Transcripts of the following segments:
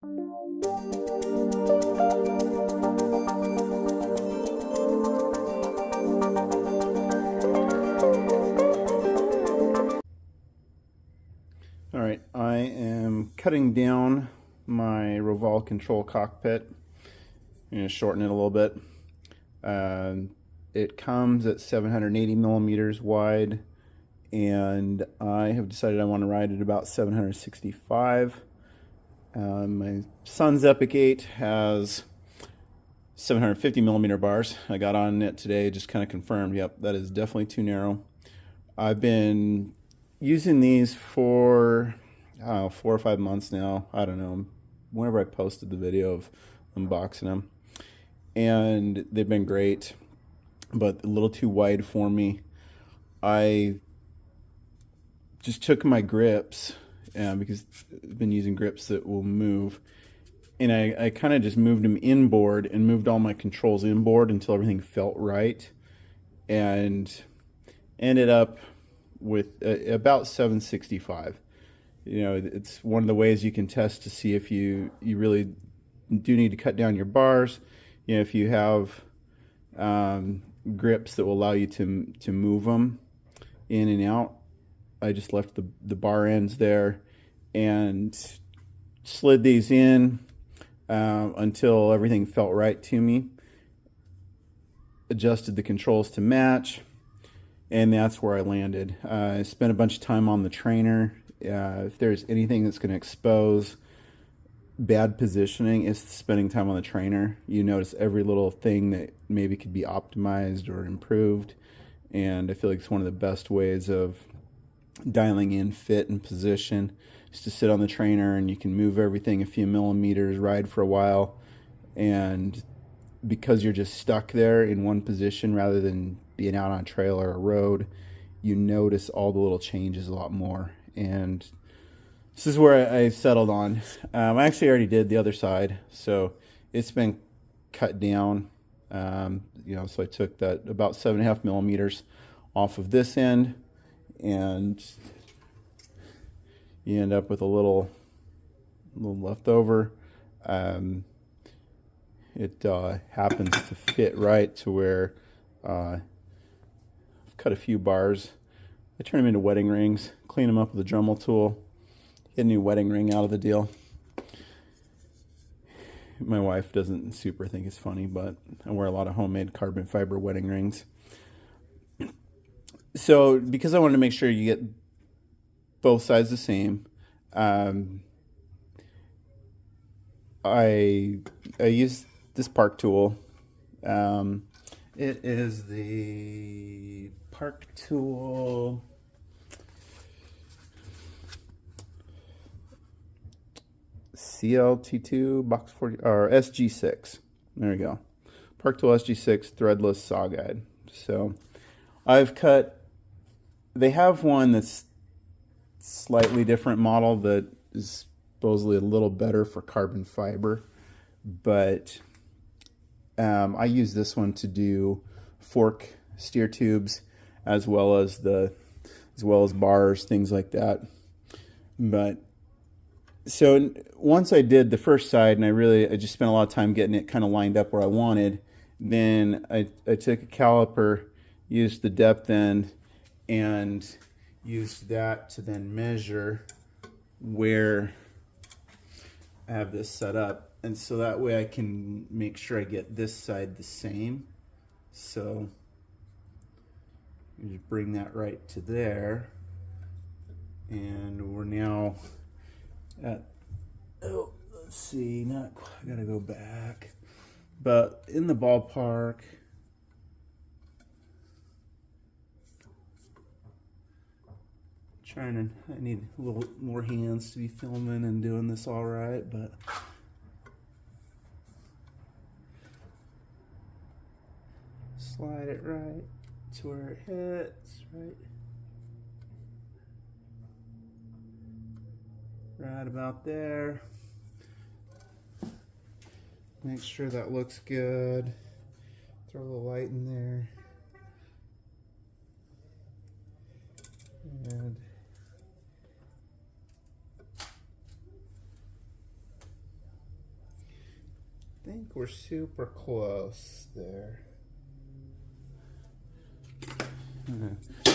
All right, I am cutting down my Roval Control Cockpit. I'm going to shorten it a little bit. It comes at 780 millimeters wide, and I have decided I want to ride at about 765. My son's Epic 8 has 750 millimeter bars. I got on it today, just kind of confirmed, yep, that is definitely too narrow. I've been using these for 4 or 5 months now. I don't know, whenever I posted the video of unboxing them, and they've been great, but a little too wide for me. I just took my grips, because I've been using grips that will move, and I kind of just moved them inboard and moved all my controls inboard until everything felt right, and ended up with about 765. You know, it's one of the ways you can test to see if you really do need to cut down your bars. You know, if you have grips that will allow you to move them in and out. I just left the bar ends there and slid these in until everything felt right to me. Adjusted the controls to match, and that's where I landed. I spent a bunch of time on the trainer. If there's anything that's going to expose bad positioning, it's spending time on the trainer. You notice every little thing that maybe could be optimized or improved, and I feel like it's one of the best ways of dialing in fit and position is to sit on the trainer, and you can move everything a few millimeters, ride for a while, and because you're just stuck there in one position rather than being out on a trail or a road, you notice all the little changes a lot more. And this is where I settled on. I actually already did the other side, so it's been cut down. You know, so I took that about 7.5 millimeters off of this end, and you end up with a little leftover. It happens to fit right to where I've cut a few bars. I turn them into wedding rings, clean them up with a Dremel tool, get a new wedding ring out of the deal. My wife doesn't super think it's funny, but I wear a lot of homemade carbon fiber wedding rings. So because I wanted to make sure you get both sides the same, I used this Park tool. It is the Park tool CLT2 box 40 or SG6. There we go. Park tool SG6 threadless saw guide. So I've cut, they have one that's slightly different model that is supposedly a little better for carbon fiber, but I use this one to do fork steer tubes as well as bars, things like that. But so once I did the first side, and I just spent a lot of time getting it kind of lined up where I wanted, then I took a caliper, used the depth end, and used that to then measure where I have this set up. And so that way I can make sure I get this side the same. So you just bring that right to there. And we're now at, oh, let's see, not quite, I gotta go back. But in the ballpark, I need a little more hands to be filming and doing this all right, but slide it right to where it hits, right about there. Make sure that looks good. Throw the light in there. And think we're super close there.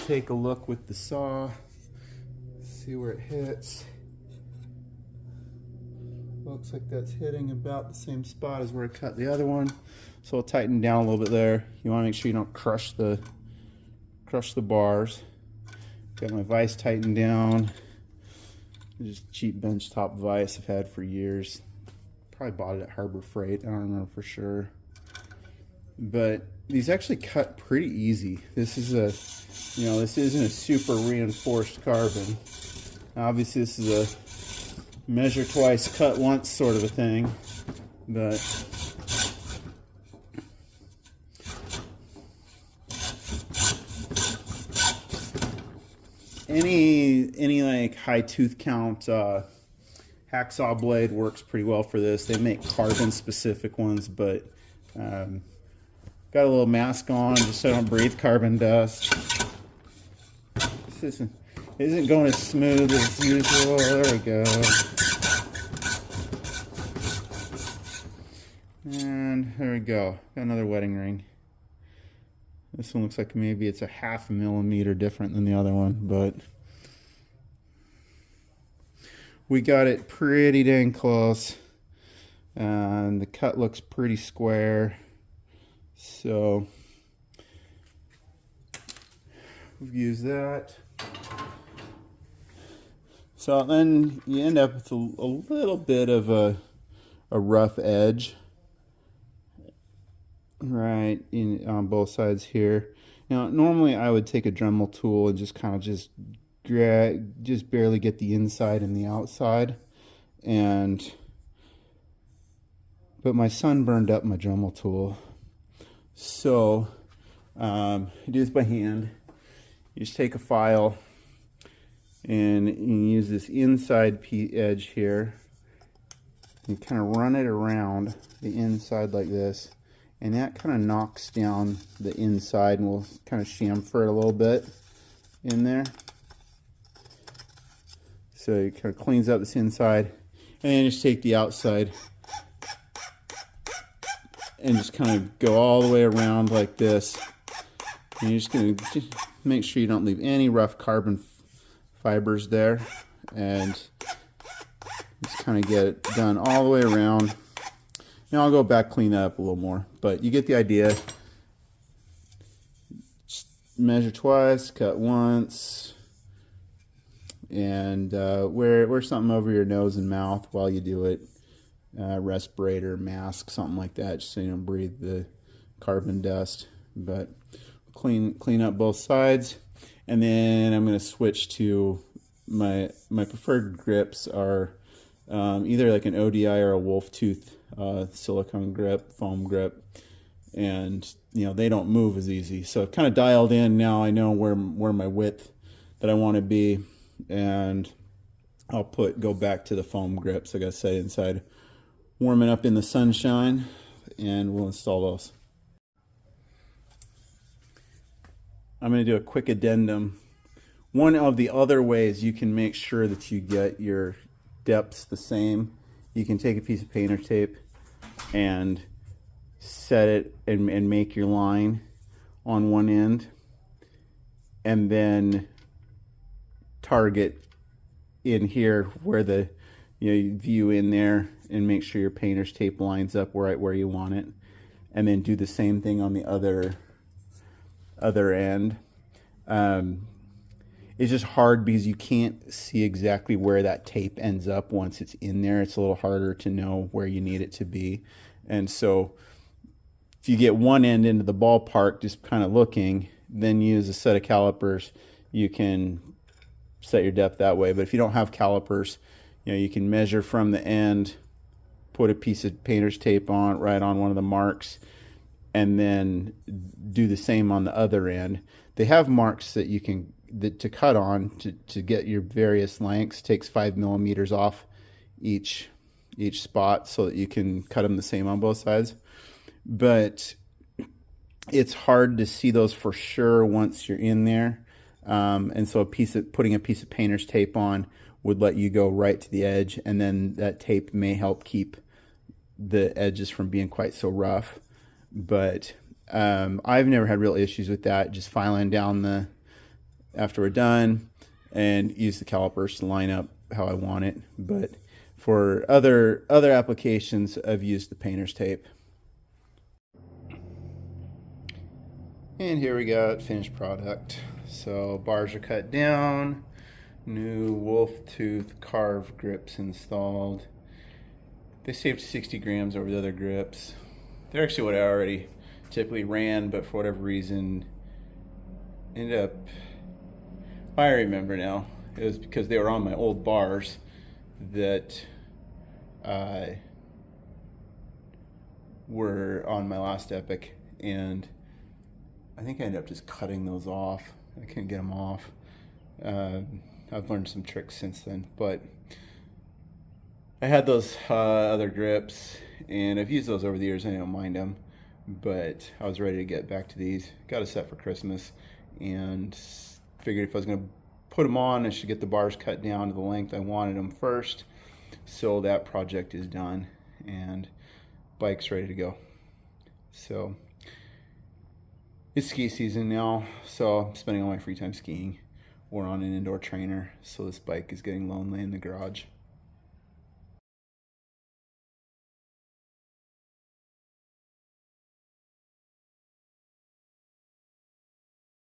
Take a look with the saw, see where it hits. Looks like that's hitting about the same spot as where I cut the other one. So I'll tighten down a little bit there. You want to make sure you don't crush the bars. Got my vise tightened down. Just cheap benchtop vise I've had for years. Probably bought it at Harbor Freight. I don't remember for sure. But these actually cut pretty easy. This is this isn't a super reinforced carbon. Obviously this is a measure twice, cut once sort of a thing, but any like high tooth count hacksaw blade works pretty well for this. They make carbon specific ones, but got a little mask on just so I don't breathe carbon dust. This isn't going as smooth as usual. There we go. And there we go. Got another wedding ring. This one looks like maybe it's a 0.5 millimeter different than the other one, but we got it pretty dang close. And the cut looks pretty square. So we've used that. So then you end up with a little bit of a rough edge right on both sides here. Now normally I would take a Dremel tool and just kind of just barely get the inside and the outside, but my son burned up my Dremel tool, so I do this by hand. You just take a file and you use this inside edge here and kind of run it around the inside like this, and that kind of knocks down the inside, and we'll kind of chamfer it a little bit in there. So it kind of cleans up this inside, and then just take the outside and just kind of go all the way around like this. And you're just going to make sure you don't leave any rough carbon fibers there, and just kind of get it done all the way around. Now I'll go back, clean that up a little more, but you get the idea. Just measure twice, cut once, and wear something over your nose and mouth while you do it. Respirator, mask, something like that, just so you don't breathe the carbon dust. But clean up both sides, and then I'm going to switch to my preferred grips are either like an ODI or a wolf tooth silicone grip, foam grip, and they don't move as easy. So I've kind of dialed in now. I know where my width that I want to be, and I'll go back to the foam grips, like I say, inside, warming up in the sunshine, and we'll install those. I'm going to do a quick addendum. One of the other ways you can make sure that you get your depths the same, you can take a piece of painter tape and set it and make your line on one end, and then target in here where the you view in there, and make sure your painter's tape lines up right where you want it, and then do the same thing on the other end. It's just hard because you can't see exactly where that tape ends up once it's in there. It's a little harder to know where you need it to be. And so if you get one end into the ballpark just kind of looking, then use a set of calipers. You can set your depth that way. But if you don't have calipers, you can measure from the end, put a piece of painter's tape on right on one of the marks, and then do the same on the other end. They have marks that you can to cut on to get your various lengths. Takes 5 millimeters off each spot so that you can cut them the same on both sides. But it's hard to see those for sure once you're in there. And so putting a piece of painter's tape on would let you go right to the edge, and then that tape may help keep the edges from being quite so rough. But I've never had real issues with that. Just filing down after we're done, and use the calipers to line up how I want it. But for other applications, I've used the painter's tape. And here we got finished product. So bars are cut down, new wolf tooth carved grips installed. They saved 60 grams over the other grips. They're actually what I already typically ran, but for whatever reason ended up, I remember now, it was because they were on my old bars that were on my last Epic, and I think I ended up just cutting those off. I couldn't get them off. I've learned some tricks since then, but I had those other grips, and I've used those over the years. I don't mind them, but I was ready to get back to these. Got a set for Christmas, and figured if I was going to put them on, I should get the bars cut down to the length I wanted them first. So that project is done, and bike's ready to go. So it's ski season now, so I'm spending all my free time skiing or on an indoor trainer. So this bike is getting lonely in the garage.